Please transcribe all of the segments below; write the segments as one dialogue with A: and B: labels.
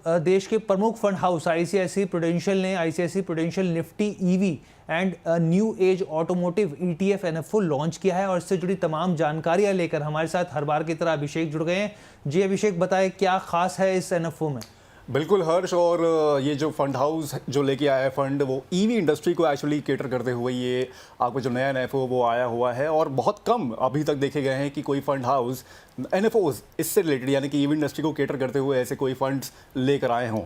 A: देश के प्रमुख fund house ICICI Prudential Nifty EV and new age automotive ETF NFO launch किया है और इससे जुड़ी तमाम जानकारियां लेकर हमारे साथ हर बार की तरह अभिषेक जुड़ गए हैं। जी अभिषेक, बताएं क्या खास है इस एनएफओ में?
B: बिल्कुल हर्ष, और ये जो फंड हाउस जो लेके आया है फंड, वो ईवी इंडस्ट्री को एक्चुअली केटर करते हुए ये आपको जो नया एनएफओ वो आया हुआ है। और बहुत कम अभी तक देखे गए हैं कि कोई फंड हाउस एनएफओज इससे रिलेटेड यानी कि ईवी इंडस्ट्री को केटर करते हुए ऐसे कोई फंड्स लेकर आए हों।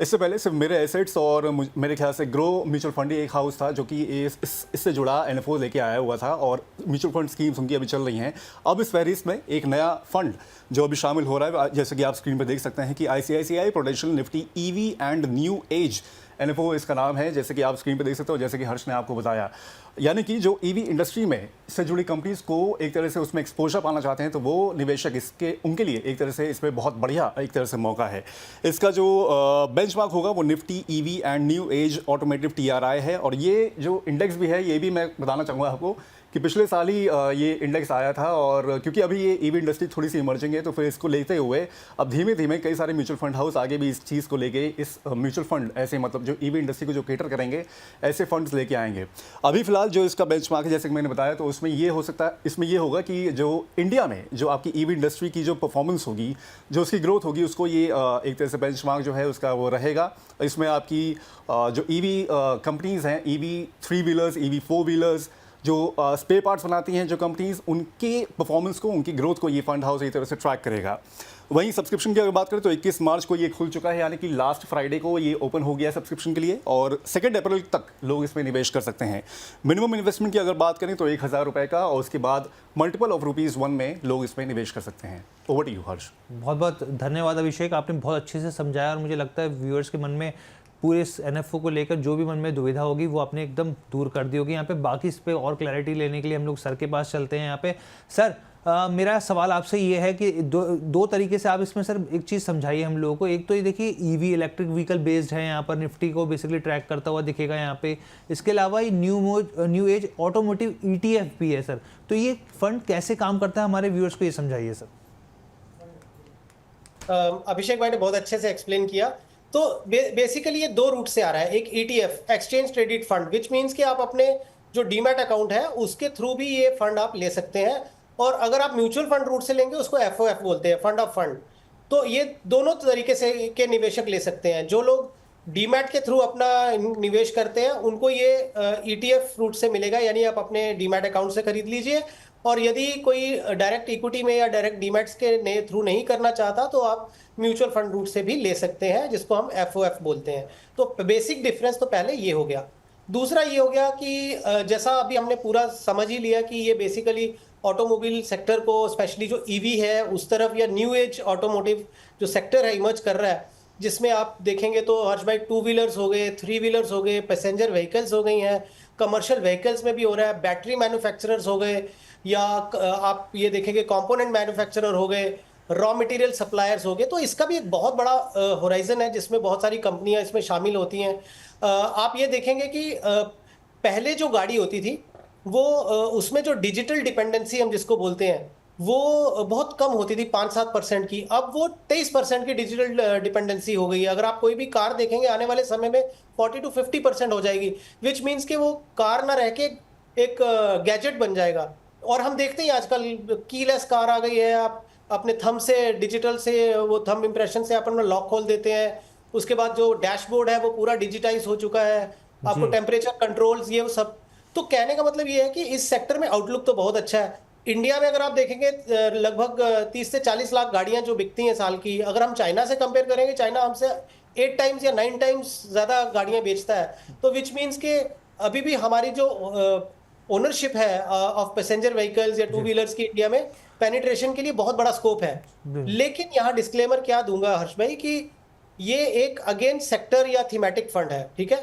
B: इससे पहले सिर्फ मेरे एसेट्स और मेरे ख्याल से ग्रो म्यूचुअल फंड ही एक हाउस था जो कि इससे जुड़ा एनएफओ लेके आया हुआ था, और म्यूचुअल फंड स्कीम्स उनकी अभी चल रही हैं। अब इस फहरिस्त में एक नया फंड जो अभी शामिल हो रहा है, जैसे कि आप स्क्रीन पर देख सकते हैं कि ICICI prudential Nifty EV and new as NFO इसका नाम है, जैसे कि आप स्क्रीन पर देख सकते हो, जैसे कि हर्ष ने आपको बताया। यानी कि जो ईवी इंडस्ट्री में से जुड़ी कंपनीज को एक तरह से उसमें एक्सपोजर पाना चाहते हैं तो वो निवेशक उनके लिए एक तरह से इसमें बहुत बढ़िया एक तरह से मौका है। इसका जो बेंचमार्क होगा वो Nifty EV and new as automotive TRI है, और ये जो इंडेक्स भी है ये भी मैं बताना चाहूँगा आपको कि पिछले साल ही ये इंडेक्स आया था, और क्योंकि अभी ये ईवी इंडस्ट्री थोड़ी सी इमर्जिंग है तो फिर इसको लेते हुए अब धीमे धीमे कई सारे म्यूचुअल फंड हाउस आगे भी इस चीज़ को लेके इस म्यूचुअल फंड ऐसे मतलब जो ईवी इंडस्ट्री को जो केटर करेंगे ऐसे फंड्स लेके आएंगे। अभी फिलहाल जो इसका बेंचमार्क है जैसे कि मैंने बताया, तो उसमें ये हो सकता है, इसमें ये होगा कि जो इंडिया में जो आपकी ईवी इंडस्ट्री की जो परफॉर्मेंस होगी, जो उसकी ग्रोथ होगी, उसको ये एक तरह से बेंचमार्क जो है उसका वो रहेगा। इसमें आपकी जो ईवी कंपनीज़ हैं, ईवी 3 व्हीलर्स, ईवी 4 व्हीलर्स, जो स्पेयर पार्ट्स बनाती हैं जो कंपनीज, उनके परफॉर्मेंस को, उनकी ग्रोथ को ये फंड हाउस एक तरह से ट्रैक करेगा। वहीं सब्सक्रिप्शन की अगर बात करें तो 21 मार्च को ये खुल चुका है, यानी कि लास्ट फ्राइडे को ये ओपन हो गया सब्सक्रिप्शन के लिए, और 2 अप्रैल तक लोग इसमें निवेश कर सकते हैं। मिनिमम इन्वेस्टमेंट की अगर बात करें तो 1000 रुपये का, और उसके बाद मल्टीपल ऑफ ₹1 में लोग इसमें निवेश कर सकते हैं। ओवर टू यू हर्ष।
A: बहुत बहुत धन्यवाद अभिषेक, आपने बहुत अच्छे से समझाया और मुझे लगता है व्यूअर्स के मन में पूरे इस एनएफओ को लेकर जो भी मन में दुविधा होगी वो आपने एकदम दूर कर दी होगी। यहाँ पे बाकी इस पे और क्लैरिटी लेने के लिए हम लोग सर के पास चलते हैं। यहाँ पे सर, मेरा सवाल आपसे ये है कि दो तरीके से आप इसमें सर एक चीज़ समझाइए हम लोगों को। एक तो ये देखिए ईवी इलेक्ट्रिक व्हीकल बेस्ड है, यहाँ पर निफ्टी को बेसिकली ट्रैक करता हुआ दिखेगा यहाँ पे। इसके अलावा ये न्यू एज ऑटोमोटिव ईटीएफ भी है सर, तो ये फंड कैसे काम करता है हमारे व्यूअर्स को ये समझाइए सर।
C: अभिषेक भाई ने बहुत अच्छे से एक्सप्लेन किया। तो बेसिकली ये 2 रूट से आ रहा है। एक ETF exchange traded fund, which means कि आप अपने जो डीमैट अकाउंट है उसके थ्रू भी ये फंड आप ले सकते हैं, और अगर आप म्यूचुअल फंड रूट से लेंगे उसको FOF बोलते हैं, फंड ऑफ फंड। तो ये दोनों तरीके से के निवेशक ले सकते हैं। जो लोग डीमैट के थ्रू अपना निवेश करते हैं उनको ये ETF रूट से मिलेगा, यानी आप अपने डीमैट अकाउंट से खरीद लीजिए। और यदि कोई डायरेक्ट इक्विटी में या डायरेक्ट डीमैट्स के थ्रू नहीं करना चाहता तो आप म्यूचुअल फंड रूट से भी ले सकते हैं, जिसको हम FOF बोलते हैं। तो बेसिक डिफरेंस तो पहले ये हो गया। दूसरा ये हो गया कि जैसा अभी हमने पूरा समझ ही लिया कि ये बेसिकली ऑटोमोबाइल सेक्टर को, स्पेशली जो ईवी है उस तरफ, या न्यू एज ऑटोमोटिव जो सेक्टर है इमर्ज कर रहा है, जिसमें आप देखेंगे तो हर्ष भाई 2 व्हीलर्स हो गए, 3 व्हीलर्स हो गए, पैसेंजर व्हीकल्स हो गई हैं, कमर्शियल व्हीकल्स में भी हो रहा है, बैटरी मैन्युफैक्चरर्स हो गए, या आप ये देखेंगे कंपोनेंट मैन्युफैक्चरर हो गए, रॉ मटेरियल सप्लायर्स हो गए। तो इसका भी एक बहुत बड़ा होराइजन है जिसमें बहुत सारी कंपनियां इसमें शामिल होती हैं। आप ये देखेंगे कि पहले जो गाड़ी होती थी वो उसमें जो डिजिटल डिपेंडेंसी हम जिसको बोलते हैं वो बहुत कम होती थी, 5-7% की। अब वो 23% की डिजिटल डिपेंडेंसी हो गई है। अगर आप कोई भी कार देखेंगे आने वाले समय में 40-50% हो जाएगी, विच मीन्स कि वो कार ना रह के एक गैजेट बन जाएगा। और हम देखते हैं आजकल कीलेस कार आ गई है, आप अपने थंब से, डिजिटल से, वो थंब इंप्रेशन से आप अपना लॉक खोल देते हैं। उसके बाद जो डैशबोर्ड है वो पूरा डिजिटाइज हो चुका है, आपको टेम्परेचर कंट्रोल्स, ये वो सब। तो कहने का मतलब ये है कि इस सेक्टर में आउटलुक तो बहुत अच्छा है। इंडिया में अगर आप देखेंगे लगभग 30 से 40 लाख गाड़ियां जो बिकती हैं साल की। अगर हम चाइना से कंपेयर करेंगे, चाइना हमसे 8 टाइम्स या 9 टाइम्स ज्यादा गाड़ियां बेचता है। तो विच मीन्स के अभी भी हमारी जो ओनरशिप है ऑफ पैसेंजर व्हीकल्स या 2 व्हीलर्स की इंडिया में पेनिट्रेशन के लिए बहुत बड़ा स्कोप है। लेकिन यहाँ डिस्क्लेमर क्या दूंगा हर्ष भाई कि ये एक अगेन सेक्टर या थीमेटिक फंड है, ठीक है।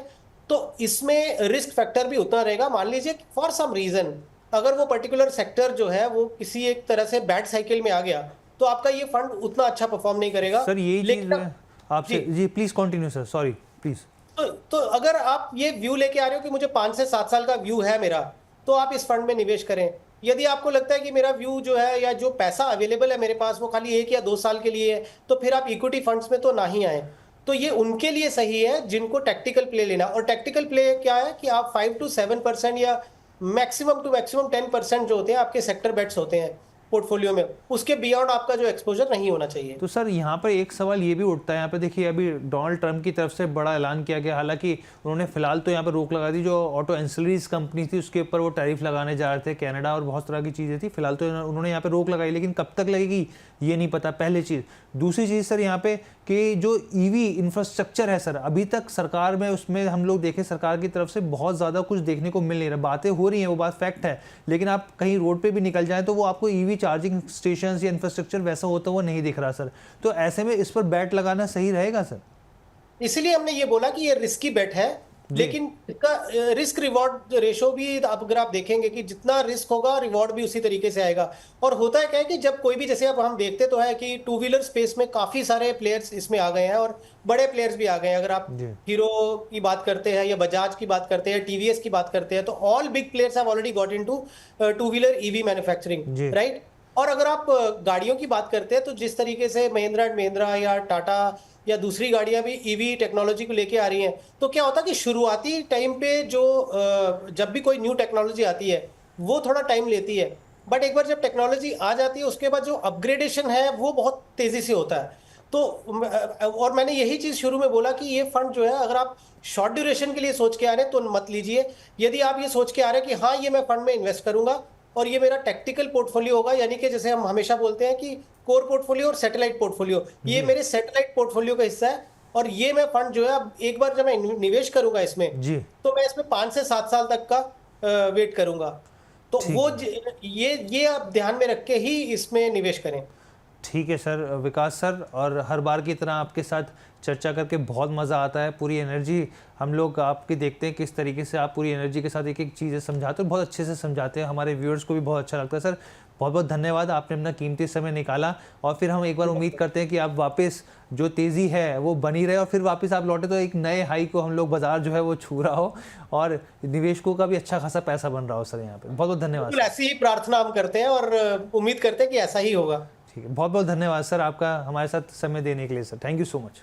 C: तो इसमें रिस्क फैक्टर भी उतना रहेगा। मान लीजिए फॉर सम रीजन अगर वो पर्टिकुलर सेक्टर जो है वो किसी एक तरह से बैड साइकिल में आ गया तो आपका ये फंड उतना अच्छा परफॉर्म नहीं करेगा।
A: सर यही चीज आपसे जी please continue sir, sorry please.
C: तो अगर आप ये व्यू लेके आ रहे हो कि मुझे 5 से 7 साल का व्यू है मेरा, तो आप इस फंड में निवेश करें। यदि आपको लगता है कि मेरा व्यू जो है या जो पैसा अवेलेबल है मेरे पास वो खाली 1 या 2 साल के लिए है, तो फिर आप इक्विटी फंड्स में तो ना ही आए। तो ये उनके लिए सही है जिनको टैक्टिकल प्ले लेना। और टैक्टिकल प्ले क्या है कि आप 5 to 7% या मैक्सिमम टू मैक्सिमम 10% जो होते हैं आपके सेक्टर बेट्स होते हैं पोर्टफोलियो में, उसके बियॉन्ड आपका जो एक्सपोजर नहीं होना चाहिए।
A: तो सर यहाँ पर एक सवाल ये भी उठता है, यहाँ पे देखिए अभी डोनाल्ड ट्रंप की तरफ से बड़ा ऐलान किया गया, हालांकि उन्होंने फिलहाल तो यहाँ पर रोक लगा दी, जो ऑटो एंसिलरीज कंपनी थी उसके ऊपर वो टैरिफ लगाने जा रहे थे, कनाडा और बहुत तरह की चीज़ें थी, फिलहाल तो उन्होंने यहाँ पे रोक लगाई, लेकिन कब तक लगेगी ये नहीं पता, पहली चीज़। दूसरी चीज़ सर यहाँ पे कि जो ईवी इंफ्रास्ट्रक्चर है सर, अभी तक सरकार में उसमें हम लोग देखें सरकार की तरफ से बहुत ज़्यादा कुछ देखने को मिल नहीं रहा, बातें हो रही हैं वो बात फैक्ट है, लेकिन आप कहीं रोड पे भी निकल जाएं तो वो आपको ईवी चार्जिंग स्टेशन या इंफ्रास्ट्रक्चर वैसा होता हुआ नहीं दिख रहा सर। तो ऐसे में इस पर बैट लगाना सही रहेगा सर?
C: इसीलिए हमने ये बोला कि ये रिस्की बेट है, लेकिन इसका रिस्क रिवॉर्ड रेशो भी अगर आप देखेंगे कि जितना रिस्क होगा रिवॉर्ड भी उसी तरीके से आएगा। और होता है क्या है कि जब कोई भी, जैसे अब हम देखते तो है कि टू व्हीलर स्पेस में काफी सारे प्लेयर्स इसमें आ गए हैं और बड़े प्लेयर्स भी आ गए हैं। अगर आप हीरो की बात करते हैं या बजाज की बात करते हैं, टीवीएस की बात करते हैं, तो all big players have already got into two wheeler EV manufacturing, right. और अगर आप गाड़ियों की बात करते हैं तो जिस तरीके से महिंद्रा एंड महिंद्रा या टाटा या दूसरी गाड़ियां भी ईवी टेक्नोलॉजी को लेके आ रही हैं, तो क्या होता है कि शुरुआती टाइम पे जो जब भी कोई न्यू टेक्नोलॉजी आती है वो थोड़ा टाइम लेती है, बट एक बार जब टेक्नोलॉजी आ जाती है उसके बाद जो अपग्रेडेशन है वो बहुत तेजी से होता है। तो और मैंने यही चीज शुरू में बोला कि ये फंड जो है, अगर आप शॉर्ट ड्यूरेशन के लिए सोच के आ रहे हैं तो मत लीजिए। यदि आप ये सोच के आ रहे हैं कि हाँ ये मैं फंड में इन्वेस्ट करूंगा और ये मेरा टैक्टिकल पोर्टफोलियो होगा, यानी कि जैसे हम हमेशा बोलते हैं कि कोर पोर्टफोलियो और सैटेलाइट पोर्टफोलियो, ये मेरे सैटेलाइट पोर्टफोलियो का हिस्सा है। और ये मैं फंड जो है, अब एक बार जब मैं निवेश करूंगा इसमें
A: जी,
C: तो मैं इसमें 5 से 7 साल तक का वेट करूंगा। तो वो ये आप ध्यान में रख के ही इसमें निवेश करें।
A: ठीक है सर विकास सर, और हर बार की तरह आपके साथ चर्चा करके बहुत मज़ा आता है। पूरी एनर्जी हम लोग आपकी देखते हैं किस तरीके से आप पूरी एनर्जी के साथ एक एक चीज़ें समझाते हो, बहुत अच्छे से समझाते हैं, हमारे व्यूअर्स को भी बहुत अच्छा लगता है सर। बहुत बहुत धन्यवाद, आपने अपना कीमती समय निकाला। और फिर हम एक बार उम्मीद करते हैं कि आप वापस जो तेज़ी है वो बनी रहे और फिर वापस आप लौटे तो एक नए हाई को हम लोग बाजार जो है वो छू रहा हो और निवेशकों का भी अच्छा खासा पैसा बन रहा हो सर यहाँ पे। बहुत बहुत धन्यवाद।
C: ऐसी ही प्रार्थना हम करते हैं और उम्मीद करते हैं कि ऐसा ही होगा।
A: ठीक है, बहुत बहुत धन्यवाद सर आपका हमारे साथ समय देने के लिए sir, thank you so much.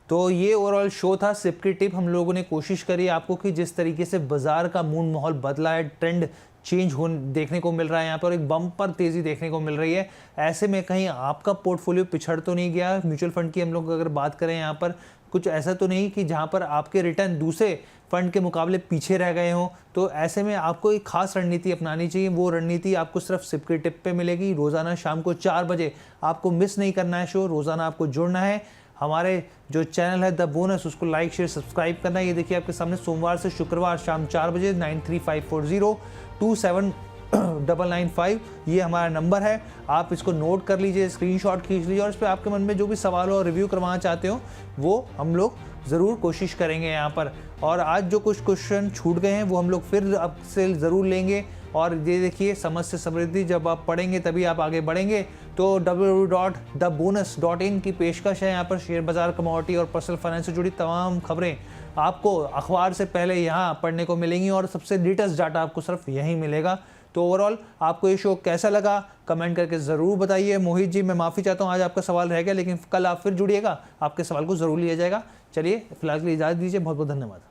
A: तो ये ओवरऑल शो था सिप की टिप। हम लोगों ने कोशिश करी आपको कि जिस तरीके से बाजार का मूड माहौल बदला है, ट्रेंड चेंज हो देखने को मिल रहा है यहाँ पर, एक बम्पर तेज़ी देखने को मिल रही है, ऐसे में कहीं आपका पोर्टफोलियो पिछड़ तो नहीं गया। म्यूचुअल फंड की हम लोग अगर बात करें यहाँ पर, कुछ ऐसा तो नहीं कि जहाँ पर आपके रिटर्न दूसरे फंड के मुकाबले पीछे रह गए हों। तो ऐसे में आपको एक खास रणनीति अपनानी चाहिए। वो रणनीति आपको सिर्फ सिप की टिप पे मिलेगी। रोज़ाना शाम को 4 बजे आपको मिस नहीं करना है शो, रोज़ाना आपको जुड़ना है। हमारे जो चैनल है द बोनस, उसको लाइक शेयर सब्सक्राइब करना है। ये देखिए आपके सामने सोमवार से शुक्रवार शाम 4 बजे 9354027995 ये हमारा नंबर है। आप इसको नोट कर लीजिए, स्क्रीनशॉट खींच लीजिए और इस पर आपके मन में जो भी सवाल हो और रिव्यू करवाना चाहते हो वो हम लोग ज़रूर कोशिश करेंगे यहाँ पर। और आज जो कुछ क्वेश्चन छूट गए हैं वो हम लोग फिर आपसे ज़रूर लेंगे। और ये देखिए, समझ से समृद्धि जब आप पढ़ेंगे तभी आप आगे बढ़ेंगे। तो www.thebonus.in की पेशकश है यहाँ पर। शेयर बाजार, कमोडिटी और पर्सनल फाइनेंस से जुड़ी तमाम खबरें आपको अखबार से पहले यहाँ पढ़ने को मिलेंगी और सबसे लेटेस्ट डाटा आपको सिर्फ यहीं मिलेगा। तो ओवरऑल आपको ये शो कैसा लगा कमेंट करके ज़रूर बताइए। मोहित जी, मैं माफ़ी चाहता हूँ आज आपका सवाल रह गया, लेकिन कल आप फिर जुड़िएगा, आपके सवाल को ज़रूर लिया जाएगा। चलिए फिलहाल के लिए इजाज़त दीजिए, बहुत बहुत धन्यवाद।